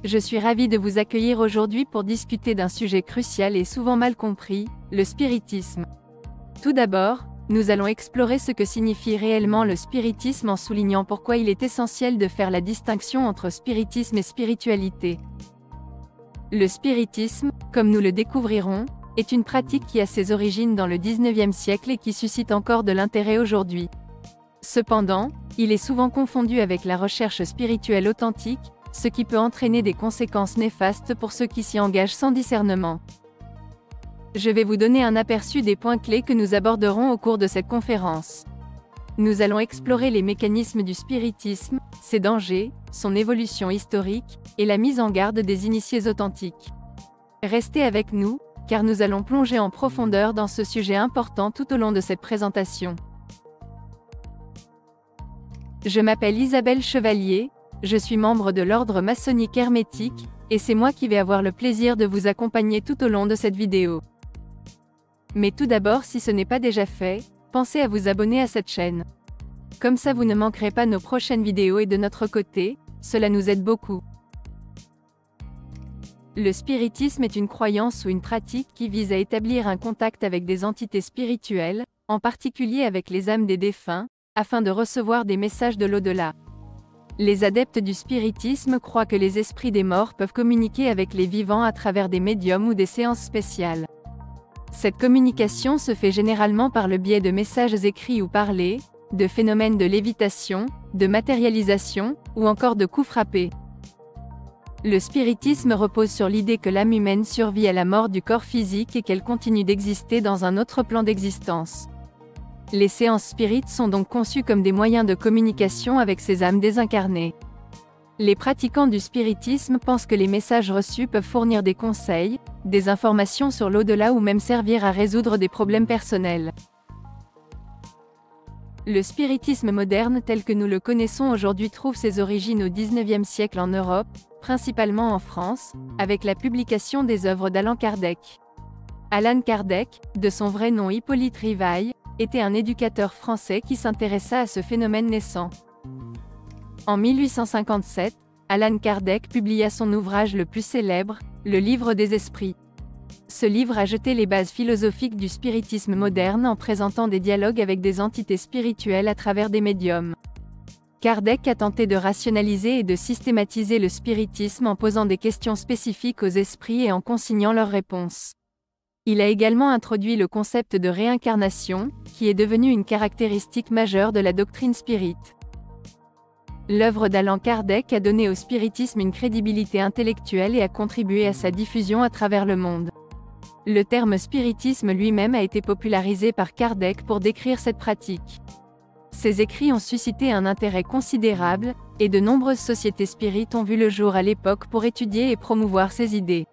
Je suis ravie de vous accueillir aujourd'hui pour discuter d'un sujet crucial et souvent mal compris, le spiritisme. Tout d'abord, nous allons explorer ce que signifie réellement le spiritisme en soulignant pourquoi il est essentiel de faire la distinction entre spiritisme et spiritualité. Le spiritisme, comme nous le découvrirons, est une pratique qui a ses origines dans le 19e siècle et qui suscite encore de l'intérêt aujourd'hui. Cependant, il est souvent confondu avec la recherche spirituelle authentique, ce qui peut entraîner des conséquences néfastes pour ceux qui s'y engagent sans discernement. Je vais vous donner un aperçu des points clés que nous aborderons au cours de cette conférence. Nous allons explorer les mécanismes du spiritisme, ses dangers, son évolution historique, et la mise en garde des initiés authentiques. Restez avec nous, car nous allons plonger en profondeur dans ce sujet important tout au long de cette présentation. Je m'appelle Isabelle Chevalier, je suis membre de l'ordre maçonnique hermétique, et c'est moi qui vais avoir le plaisir de vous accompagner tout au long de cette vidéo. Mais tout d'abord, si ce n'est pas déjà fait, pensez à vous abonner à cette chaîne. Comme ça vous ne manquerez pas nos prochaines vidéos et de notre côté, cela nous aide beaucoup. Le spiritisme est une croyance ou une pratique qui vise à établir un contact avec des entités spirituelles, en particulier avec les âmes des défunts, afin de recevoir des messages de l'au-delà. Les adeptes du spiritisme croient que les esprits des morts peuvent communiquer avec les vivants à travers des médiums ou des séances spéciales. Cette communication se fait généralement par le biais de messages écrits ou parlés, de phénomènes de lévitation, de matérialisation, ou encore de coups frappés. Le spiritisme repose sur l'idée que l'âme humaine survit à la mort du corps physique et qu'elle continue d'exister dans un autre plan d'existence. Les séances spirites sont donc conçues comme des moyens de communication avec ces âmes désincarnées. Les pratiquants du spiritisme pensent que les messages reçus peuvent fournir des conseils, des informations sur l'au-delà ou même servir à résoudre des problèmes personnels. Le spiritisme moderne tel que nous le connaissons aujourd'hui trouve ses origines au XIXe siècle en Europe, principalement en France, avec la publication des œuvres d'Allan Kardec. Allan Kardec, de son vrai nom Hippolyte Rivail, était un éducateur français qui s'intéressa à ce phénomène naissant. En 1857, Allan Kardec publia son ouvrage le plus célèbre, le Livre des Esprits. Ce livre a jeté les bases philosophiques du spiritisme moderne en présentant des dialogues avec des entités spirituelles à travers des médiums. Kardec a tenté de rationaliser et de systématiser le spiritisme en posant des questions spécifiques aux esprits et en consignant leurs réponses. Il a également introduit le concept de réincarnation, qui est devenu une caractéristique majeure de la doctrine spirite. L'œuvre d'Allan Kardec a donné au spiritisme une crédibilité intellectuelle et a contribué à sa diffusion à travers le monde. Le terme spiritisme lui-même a été popularisé par Kardec pour décrire cette pratique. Ses écrits ont suscité un intérêt considérable, et de nombreuses sociétés spirites ont vu le jour à l'époque pour étudier et promouvoir ces idées.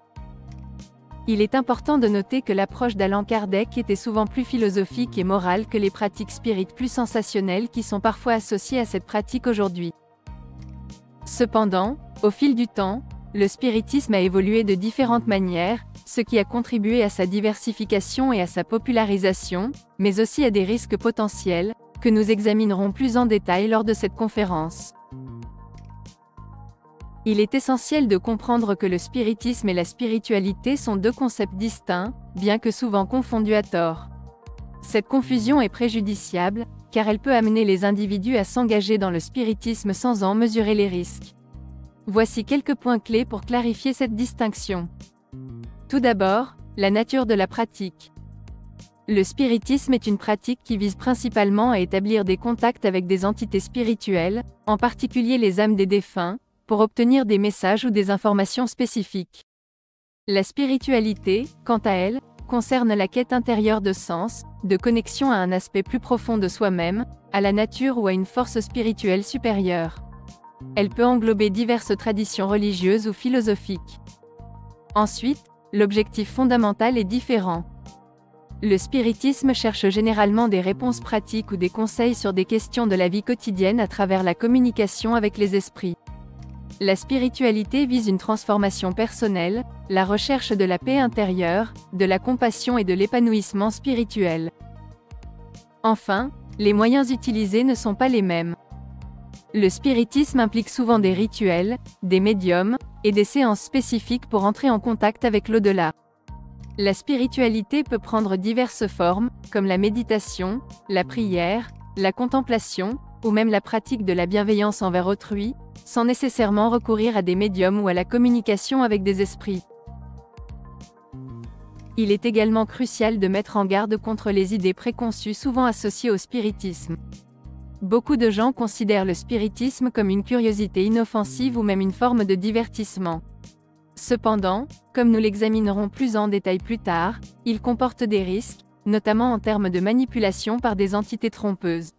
Il est important de noter que l'approche d'Allan Kardec était souvent plus philosophique et morale que les pratiques spirites plus sensationnelles qui sont parfois associées à cette pratique aujourd'hui. Cependant, au fil du temps, le spiritisme a évolué de différentes manières, ce qui a contribué à sa diversification et à sa popularisation, mais aussi à des risques potentiels, que nous examinerons plus en détail lors de cette conférence. Il est essentiel de comprendre que le spiritisme et la spiritualité sont deux concepts distincts, bien que souvent confondus à tort. Cette confusion est préjudiciable, car elle peut amener les individus à s'engager dans le spiritisme sans en mesurer les risques. Voici quelques points clés pour clarifier cette distinction. Tout d'abord, la nature de la pratique. Le spiritisme est une pratique qui vise principalement à établir des contacts avec des entités spirituelles, en particulier les âmes des défunts, pour obtenir des messages ou des informations spécifiques. La spiritualité, quant à elle, concerne la quête intérieure de sens, de connexion à un aspect plus profond de soi-même, à la nature ou à une force spirituelle supérieure. Elle peut englober diverses traditions religieuses ou philosophiques. Ensuite, l'objectif fondamental est différent. Le spiritisme cherche généralement des réponses pratiques ou des conseils sur des questions de la vie quotidienne à travers la communication avec les esprits. La spiritualité vise une transformation personnelle, la recherche de la paix intérieure, de la compassion et de l'épanouissement spirituel. Enfin, les moyens utilisés ne sont pas les mêmes. Le spiritisme implique souvent des rituels, des médiums, et des séances spécifiques pour entrer en contact avec l'au-delà. La spiritualité peut prendre diverses formes, comme la méditation, la prière, la contemplation, ou même la pratique de la bienveillance envers autrui, sans nécessairement recourir à des médiums ou à la communication avec des esprits. Il est également crucial de mettre en garde contre les idées préconçues souvent associées au spiritisme. Beaucoup de gens considèrent le spiritisme comme une curiosité inoffensive ou même une forme de divertissement. Cependant, comme nous l'examinerons plus en détail plus tard, il comporte des risques, notamment en termes de manipulation par des entités trompeuses.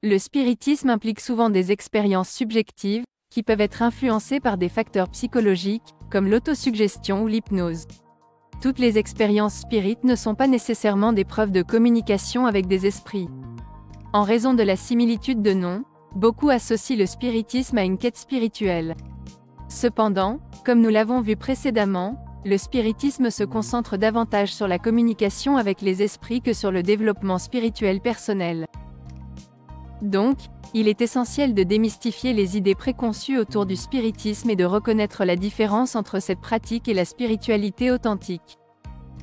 Le spiritisme implique souvent des expériences subjectives, qui peuvent être influencées par des facteurs psychologiques, comme l'autosuggestion ou l'hypnose. Toutes les expériences spirites ne sont pas nécessairement des preuves de communication avec des esprits. En raison de la similitude de noms, beaucoup associent le spiritisme à une quête spirituelle. Cependant, comme nous l'avons vu précédemment, le spiritisme se concentre davantage sur la communication avec les esprits que sur le développement spirituel personnel. Donc, il est essentiel de démystifier les idées préconçues autour du spiritisme et de reconnaître la différence entre cette pratique et la spiritualité authentique.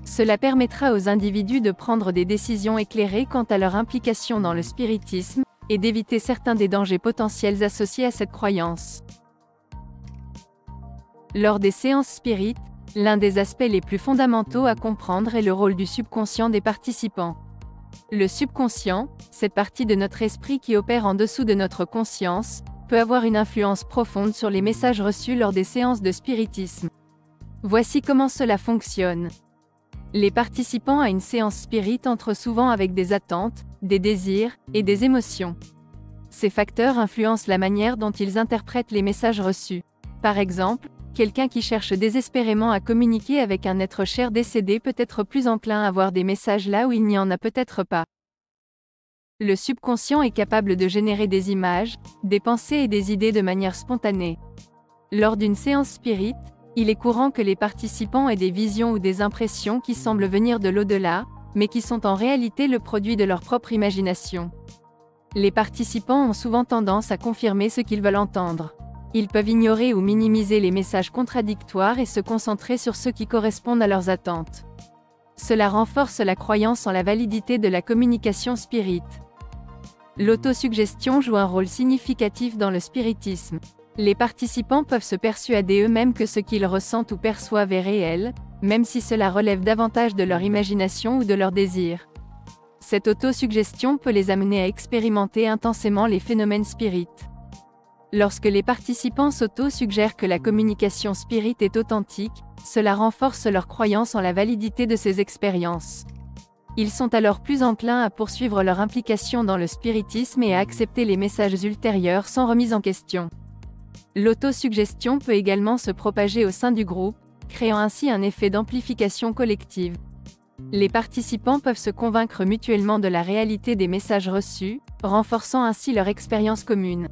Cela permettra aux individus de prendre des décisions éclairées quant à leur implication dans le spiritisme, et d'éviter certains des dangers potentiels associés à cette croyance. Lors des séances spirites, l'un des aspects les plus fondamentaux à comprendre est le rôle du subconscient des participants. Le subconscient, cette partie de notre esprit qui opère en dessous de notre conscience, peut avoir une influence profonde sur les messages reçus lors des séances de spiritisme. Voici comment cela fonctionne. Les participants à une séance spirit entrent souvent avec des attentes, des désirs, et des émotions. Ces facteurs influencent la manière dont ils interprètent les messages reçus. Par exemple, quelqu'un qui cherche désespérément à communiquer avec un être cher décédé peut être plus enclin à voir des messages là où il n'y en a peut-être pas. Le subconscient est capable de générer des images, des pensées et des idées de manière spontanée. Lors d'une séance spirit, il est courant que les participants aient des visions ou des impressions qui semblent venir de l'au-delà, mais qui sont en réalité le produit de leur propre imagination. Les participants ont souvent tendance à confirmer ce qu'ils veulent entendre. Ils peuvent ignorer ou minimiser les messages contradictoires et se concentrer sur ceux qui correspondent à leurs attentes. Cela renforce la croyance en la validité de la communication spirit. L'autosuggestion joue un rôle significatif dans le spiritisme. Les participants peuvent se persuader eux-mêmes que ce qu'ils ressentent ou perçoivent est réel, même si cela relève davantage de leur imagination ou de leur désir. Cette autosuggestion peut les amener à expérimenter intensément les phénomènes spirites. Lorsque les participants s'auto-suggèrent que la communication spirit est authentique, cela renforce leur croyance en la validité de ces expériences. Ils sont alors plus enclins à poursuivre leur implication dans le spiritisme et à accepter les messages ultérieurs sans remise en question. L'autosuggestion peut également se propager au sein du groupe, créant ainsi un effet d'amplification collective. Les participants peuvent se convaincre mutuellement de la réalité des messages reçus, renforçant ainsi leur expérience commune.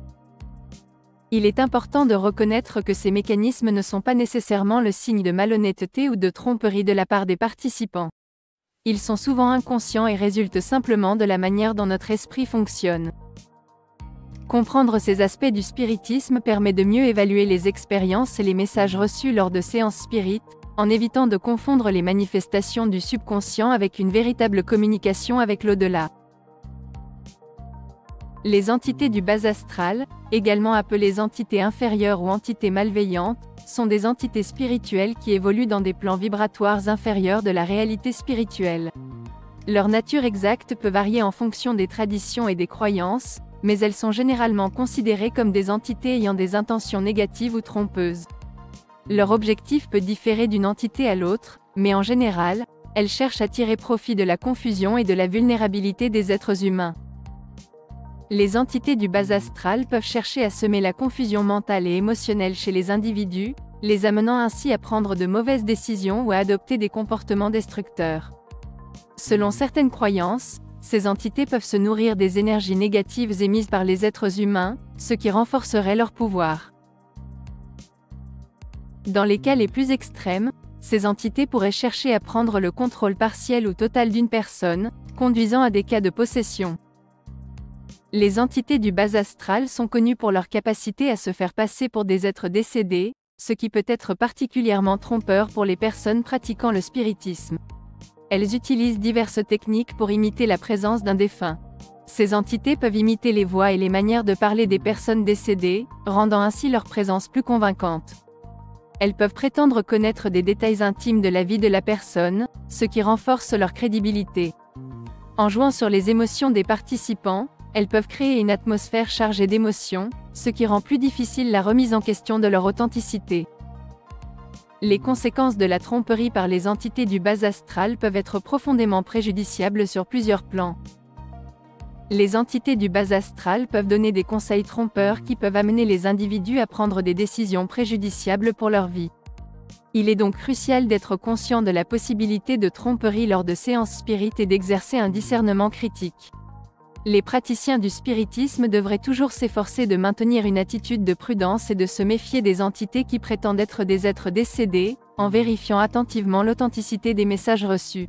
Il est important de reconnaître que ces mécanismes ne sont pas nécessairement le signe de malhonnêteté ou de tromperie de la part des participants. Ils sont souvent inconscients et résultent simplement de la manière dont notre esprit fonctionne. Comprendre ces aspects du spiritisme permet de mieux évaluer les expériences et les messages reçus lors de séances spirit, en évitant de confondre les manifestations du subconscient avec une véritable communication avec l'au-delà. Les entités du bas astral, également appelées entités inférieures ou entités malveillantes, sont des entités spirituelles qui évoluent dans des plans vibratoires inférieurs de la réalité spirituelle. Leur nature exacte peut varier en fonction des traditions et des croyances, mais elles sont généralement considérées comme des entités ayant des intentions négatives ou trompeuses. Leur objectif peut différer d'une entité à l'autre, mais en général, elles cherchent à tirer profit de la confusion et de la vulnérabilité des êtres humains. Les entités du bas astral peuvent chercher à semer la confusion mentale et émotionnelle chez les individus, les amenant ainsi à prendre de mauvaises décisions ou à adopter des comportements destructeurs. Selon certaines croyances, ces entités peuvent se nourrir des énergies négatives émises par les êtres humains, ce qui renforcerait leur pouvoir. Dans les cas les plus extrêmes, ces entités pourraient chercher à prendre le contrôle partiel ou total d'une personne, conduisant à des cas de possession. Les entités du bas astral sont connues pour leur capacité à se faire passer pour des êtres décédés, ce qui peut être particulièrement trompeur pour les personnes pratiquant le spiritisme. Elles utilisent diverses techniques pour imiter la présence d'un défunt. Ces entités peuvent imiter les voix et les manières de parler des personnes décédées, rendant ainsi leur présence plus convaincante. Elles peuvent prétendre connaître des détails intimes de la vie de la personne, ce qui renforce leur crédibilité. En jouant sur les émotions des participants, elles peuvent créer une atmosphère chargée d'émotions, ce qui rend plus difficile la remise en question de leur authenticité. Les conséquences de la tromperie par les entités du bas astral peuvent être profondément préjudiciables sur plusieurs plans. Les entités du bas astral peuvent donner des conseils trompeurs qui peuvent amener les individus à prendre des décisions préjudiciables pour leur vie. Il est donc crucial d'être conscient de la possibilité de tromperie lors de séances spirites et d'exercer un discernement critique. Les praticiens du spiritisme devraient toujours s'efforcer de maintenir une attitude de prudence et de se méfier des entités qui prétendent être des êtres décédés, en vérifiant attentivement l'authenticité des messages reçus.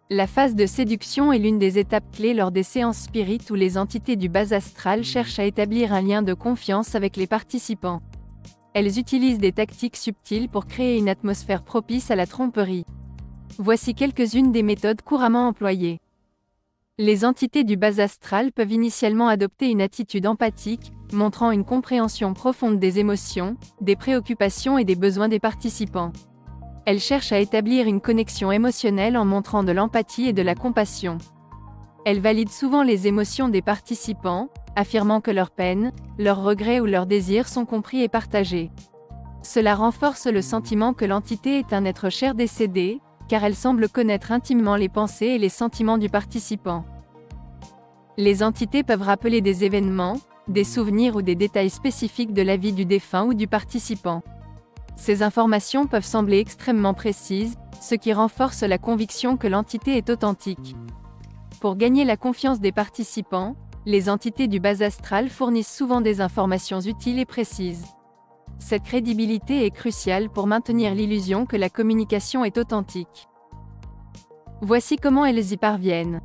La phase de séduction est l'une des étapes clés lors des séances spirites où les entités du bas astral cherchent à établir un lien de confiance avec les participants. Elles utilisent des tactiques subtiles pour créer une atmosphère propice à la tromperie. Voici quelques-unes des méthodes couramment employées. Les entités du bas astral peuvent initialement adopter une attitude empathique, montrant une compréhension profonde des émotions, des préoccupations et des besoins des participants. Elles cherchent à établir une connexion émotionnelle en montrant de l'empathie et de la compassion. Elles valident souvent les émotions des participants, affirmant que leurs peines, leurs regrets ou leurs désirs sont compris et partagés. Cela renforce le sentiment que l'entité est un être cher décédé, car elle semble connaître intimement les pensées et les sentiments du participant. Les entités peuvent rappeler des événements, des souvenirs ou des détails spécifiques de la vie du défunt ou du participant. Ces informations peuvent sembler extrêmement précises, ce qui renforce la conviction que l'entité est authentique. Pour gagner la confiance des participants, les entités du bas astral fournissent souvent des informations utiles et précises. Cette crédibilité est cruciale pour maintenir l'illusion que la communication est authentique. Voici comment elles y parviennent.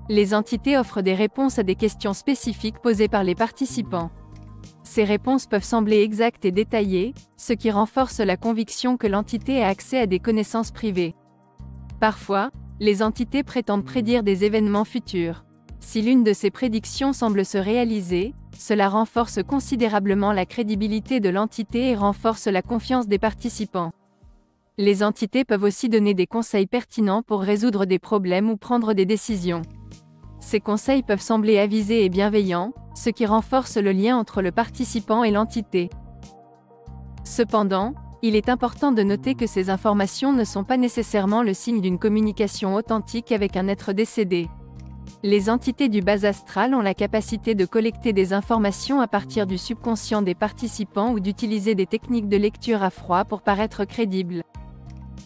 Les entités offrent des réponses à des questions spécifiques posées par les participants. Ces réponses peuvent sembler exactes et détaillées, ce qui renforce la conviction que l'entité a accès à des connaissances privées. Parfois, les entités prétendent prédire des événements futurs. Si l'une de ces prédictions semble se réaliser, cela renforce considérablement la crédibilité de l'entité et renforce la confiance des participants. Les entités peuvent aussi donner des conseils pertinents pour résoudre des problèmes ou prendre des décisions. Ces conseils peuvent sembler avisés et bienveillants, ce qui renforce le lien entre le participant et l'entité. Cependant, il est important de noter que ces informations ne sont pas nécessairement le signe d'une communication authentique avec un être décédé. Les entités du bas astral ont la capacité de collecter des informations à partir du subconscient des participants ou d'utiliser des techniques de lecture à froid pour paraître crédibles.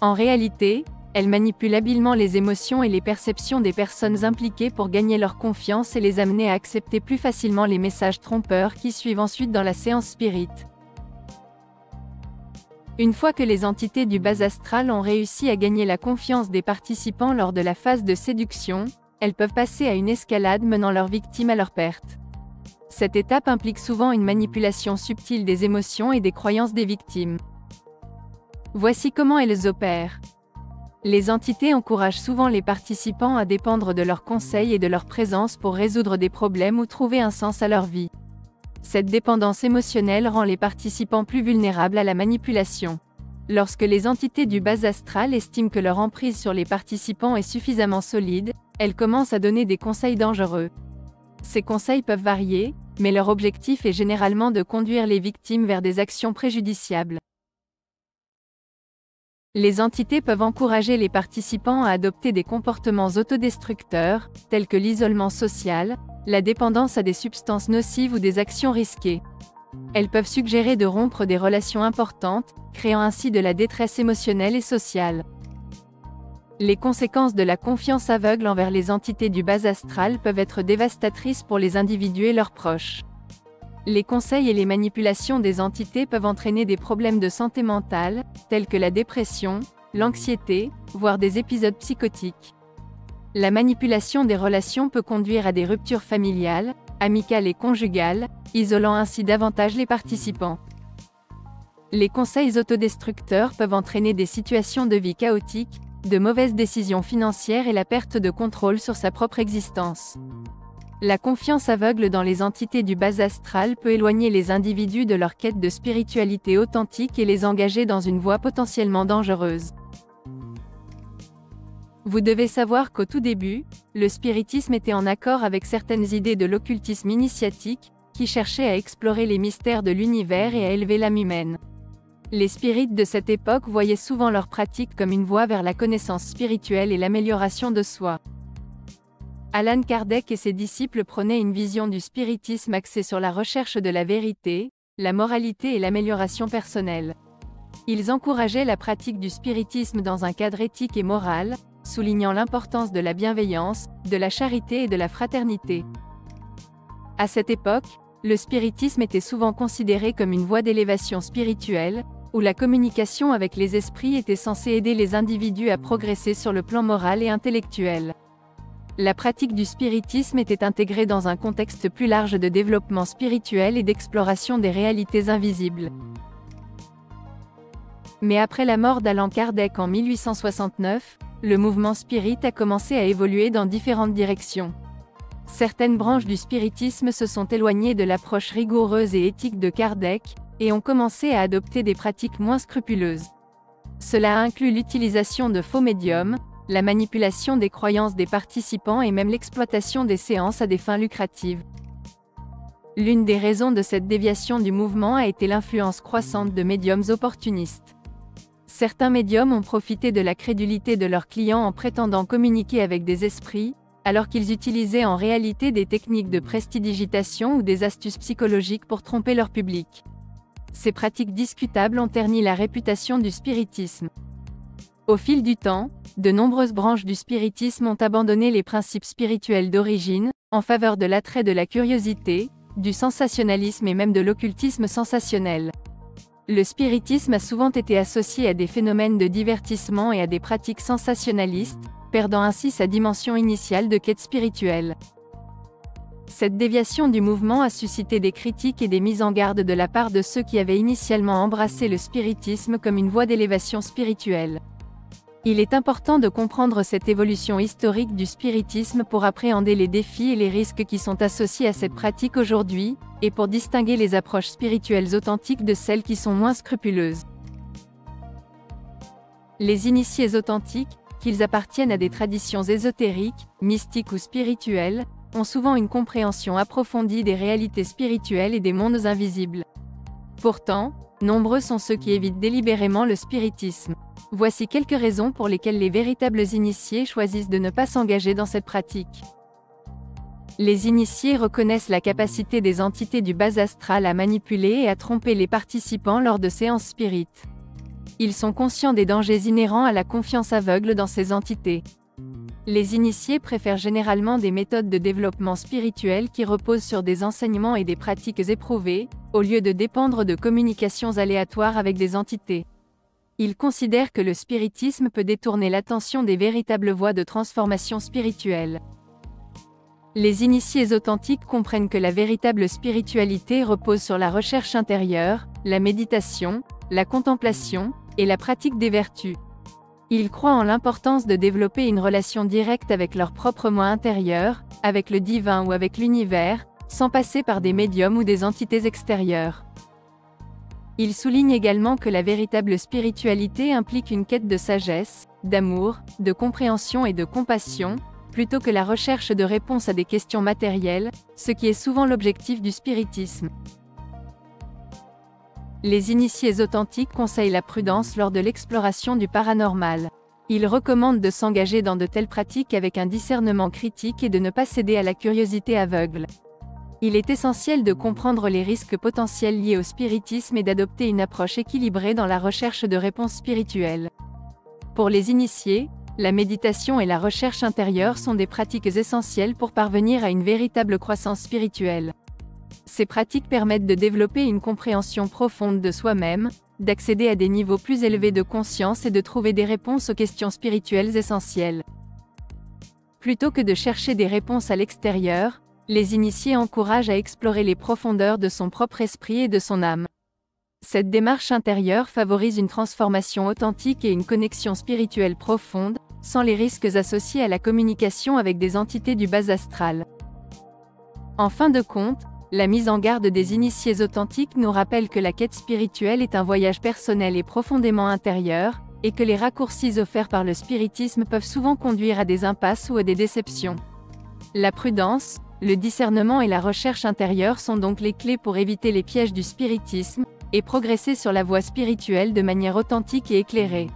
En réalité, elles manipulent habilement les émotions et les perceptions des personnes impliquées pour gagner leur confiance et les amener à accepter plus facilement les messages trompeurs qui suivent ensuite dans la séance spirit. Une fois que les entités du bas astral ont réussi à gagner la confiance des participants lors de la phase de séduction, elles peuvent passer à une escalade menant leurs victimes à leur perte. Cette étape implique souvent une manipulation subtile des émotions et des croyances des victimes. Voici comment elles opèrent. Les entités encouragent souvent les participants à dépendre de leurs conseils et de leur présence pour résoudre des problèmes ou trouver un sens à leur vie. Cette dépendance émotionnelle rend les participants plus vulnérables à la manipulation. Lorsque les entités du bas astral estiment que leur emprise sur les participants est suffisamment solide, elles commencent à donner des conseils dangereux. Ces conseils peuvent varier, mais leur objectif est généralement de conduire les victimes vers des actions préjudiciables. Les entités peuvent encourager les participants à adopter des comportements autodestructeurs, tels que l'isolement social, la dépendance à des substances nocives ou des actions risquées. Elles peuvent suggérer de rompre des relations importantes, créant ainsi de la détresse émotionnelle et sociale. Les conséquences de la confiance aveugle envers les entités du bas astral peuvent être dévastatrices pour les individus et leurs proches. Les conseils et les manipulations des entités peuvent entraîner des problèmes de santé mentale, tels que la dépression, l'anxiété, voire des épisodes psychotiques. La manipulation des relations peut conduire à des ruptures familiales, amicales et conjugales, isolant ainsi davantage les participants. Les conseils autodestructeurs peuvent entraîner des situations de vie chaotiques, de mauvaises décisions financières et la perte de contrôle sur sa propre existence. La confiance aveugle dans les entités du bas astral peut éloigner les individus de leur quête de spiritualité authentique et les engager dans une voie potentiellement dangereuse. Vous devez savoir qu'au tout début, le spiritisme était en accord avec certaines idées de l'occultisme initiatique, qui cherchaient à explorer les mystères de l'univers et à élever l'âme humaine. Les spirites de cette époque voyaient souvent leur pratique comme une voie vers la connaissance spirituelle et l'amélioration de soi. Allan Kardec et ses disciples prônaient une vision du spiritisme axée sur la recherche de la vérité, la moralité et l'amélioration personnelle. Ils encourageaient la pratique du spiritisme dans un cadre éthique et moral, soulignant l'importance de la bienveillance, de la charité et de la fraternité. À cette époque, le spiritisme était souvent considéré comme une voie d'élévation spirituelle, où la communication avec les esprits était censée aider les individus à progresser sur le plan moral et intellectuel. La pratique du spiritisme était intégrée dans un contexte plus large de développement spirituel et d'exploration des réalités invisibles. Mais après la mort d'Allan Kardec en 1869, le mouvement spirit a commencé à évoluer dans différentes directions. Certaines branches du spiritisme se sont éloignées de l'approche rigoureuse et éthique de Kardec, et ont commencé à adopter des pratiques moins scrupuleuses. Cela inclut l'utilisation de faux médiums, la manipulation des croyances des participants et même l'exploitation des séances à des fins lucratives. L'une des raisons de cette déviation du mouvement a été l'influence croissante de médiums opportunistes. Certains médiums ont profité de la crédulité de leurs clients en prétendant communiquer avec des esprits, alors qu'ils utilisaient en réalité des techniques de prestidigitation ou des astuces psychologiques pour tromper leur public. Ces pratiques discutables ont terni la réputation du spiritisme. Au fil du temps, de nombreuses branches du spiritisme ont abandonné les principes spirituels d'origine, en faveur de l'attrait de la curiosité, du sensationnalisme et même de l'occultisme sensationnel. Le spiritisme a souvent été associé à des phénomènes de divertissement et à des pratiques sensationnalistes, perdant ainsi sa dimension initiale de quête spirituelle. Cette déviation du mouvement a suscité des critiques et des mises en garde de la part de ceux qui avaient initialement embrassé le spiritisme comme une voie d'élévation spirituelle. Il est important de comprendre cette évolution historique du spiritisme pour appréhender les défis et les risques qui sont associés à cette pratique aujourd'hui, et pour distinguer les approches spirituelles authentiques de celles qui sont moins scrupuleuses. Les initiés authentiques, qu'ils appartiennent à des traditions ésotériques, mystiques ou spirituelles, ont souvent une compréhension approfondie des réalités spirituelles et des mondes invisibles. Pourtant, nombreux sont ceux qui évitent délibérément le spiritisme. Voici quelques raisons pour lesquelles les véritables initiés choisissent de ne pas s'engager dans cette pratique. Les initiés reconnaissent la capacité des entités du bas astral à manipuler et à tromper les participants lors de séances spirites. Ils sont conscients des dangers inhérents à la confiance aveugle dans ces entités. Les initiés préfèrent généralement des méthodes de développement spirituel qui reposent sur des enseignements et des pratiques éprouvées, au lieu de dépendre de communications aléatoires avec des entités. Ils considèrent que le spiritisme peut détourner l'attention des véritables voies de transformation spirituelle. Les initiés authentiques comprennent que la véritable spiritualité repose sur la recherche intérieure, la méditation, la contemplation, et la pratique des vertus. Ils croient en l'importance de développer une relation directe avec leur propre moi intérieur, avec le divin ou avec l'univers, sans passer par des médiums ou des entités extérieures. Ils soulignent également que la véritable spiritualité implique une quête de sagesse, d'amour, de compréhension et de compassion, plutôt que la recherche de réponses à des questions matérielles, ce qui est souvent l'objectif du spiritisme. Les initiés authentiques conseillent la prudence lors de l'exploration du paranormal. Ils recommandent de s'engager dans de telles pratiques avec un discernement critique et de ne pas céder à la curiosité aveugle. Il est essentiel de comprendre les risques potentiels liés au spiritisme et d'adopter une approche équilibrée dans la recherche de réponses spirituelles. Pour les initiés, la méditation et la recherche intérieure sont des pratiques essentielles pour parvenir à une véritable croissance spirituelle. Ces pratiques permettent de développer une compréhension profonde de soi-même, d'accéder à des niveaux plus élevés de conscience et de trouver des réponses aux questions spirituelles essentielles. Plutôt que de chercher des réponses à l'extérieur, les initiés encouragent à explorer les profondeurs de son propre esprit et de son âme. Cette démarche intérieure favorise une transformation authentique et une connexion spirituelle profonde, sans les risques associés à la communication avec des entités du bas astral. En fin de compte, la mise en garde des initiés authentiques nous rappelle que la quête spirituelle est un voyage personnel et profondément intérieur, et que les raccourcis offerts par le spiritisme peuvent souvent conduire à des impasses ou à des déceptions. La prudence, le discernement et la recherche intérieure sont donc les clés pour éviter les pièges du spiritisme, et progresser sur la voie spirituelle de manière authentique et éclairée.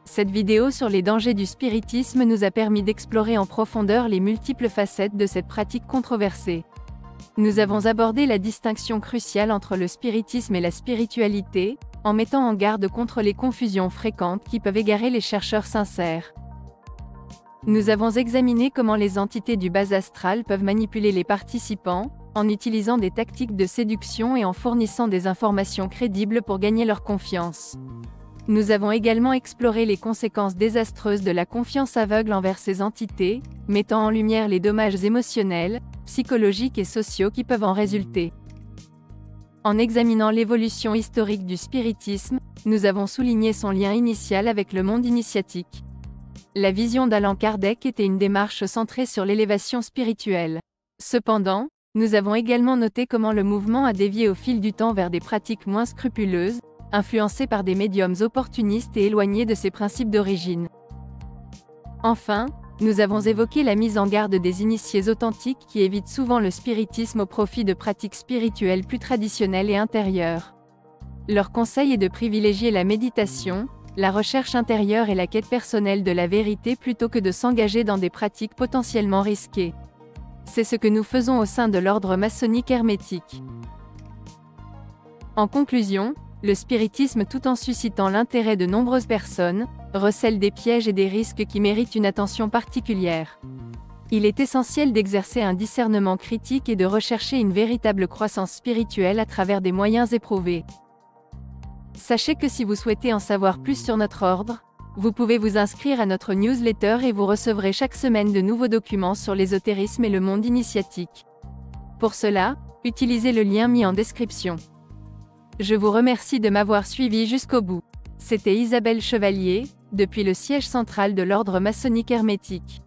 Cette vidéo sur les dangers du spiritisme nous a permis d'explorer en profondeur les multiples facettes de cette pratique controversée. Nous avons abordé la distinction cruciale entre le spiritisme et la spiritualité, en mettant en garde contre les confusions fréquentes qui peuvent égarer les chercheurs sincères. Nous avons examiné comment les entités du bas astral peuvent manipuler les participants, en utilisant des tactiques de séduction et en fournissant des informations crédibles pour gagner leur confiance. Nous avons également exploré les conséquences désastreuses de la confiance aveugle envers ces entités, mettant en lumière les dommages émotionnels, psychologiques et sociaux qui peuvent en résulter. En examinant l'évolution historique du spiritisme, nous avons souligné son lien initial avec le monde initiatique. La vision d'Allan Kardec était une démarche centrée sur l'élévation spirituelle. Cependant, nous avons également noté comment le mouvement a dévié au fil du temps vers des pratiques moins scrupuleuses, influencées par des médiums opportunistes et éloignés de ses principes d'origine. Enfin, nous avons évoqué la mise en garde des initiés authentiques qui évitent souvent le spiritisme au profit de pratiques spirituelles plus traditionnelles et intérieures. Leur conseil est de privilégier la méditation, la recherche intérieure et la quête personnelle de la vérité plutôt que de s'engager dans des pratiques potentiellement risquées. C'est ce que nous faisons au sein de l'ordre maçonnique hermétique. En conclusion, le spiritisme, tout en suscitant l'intérêt de nombreuses personnes, recèle des pièges et des risques qui méritent une attention particulière. Il est essentiel d'exercer un discernement critique et de rechercher une véritable croissance spirituelle à travers des moyens éprouvés. Sachez que si vous souhaitez en savoir plus sur notre ordre, vous pouvez vous inscrire à notre newsletter et vous recevrez chaque semaine de nouveaux documents sur l'ésotérisme et le monde initiatique. Pour cela, utilisez le lien mis en description. Je vous remercie de m'avoir suivi jusqu'au bout. C'était Isabelle Chevalier, depuis le siège central de l'ordre maçonnique hermétique.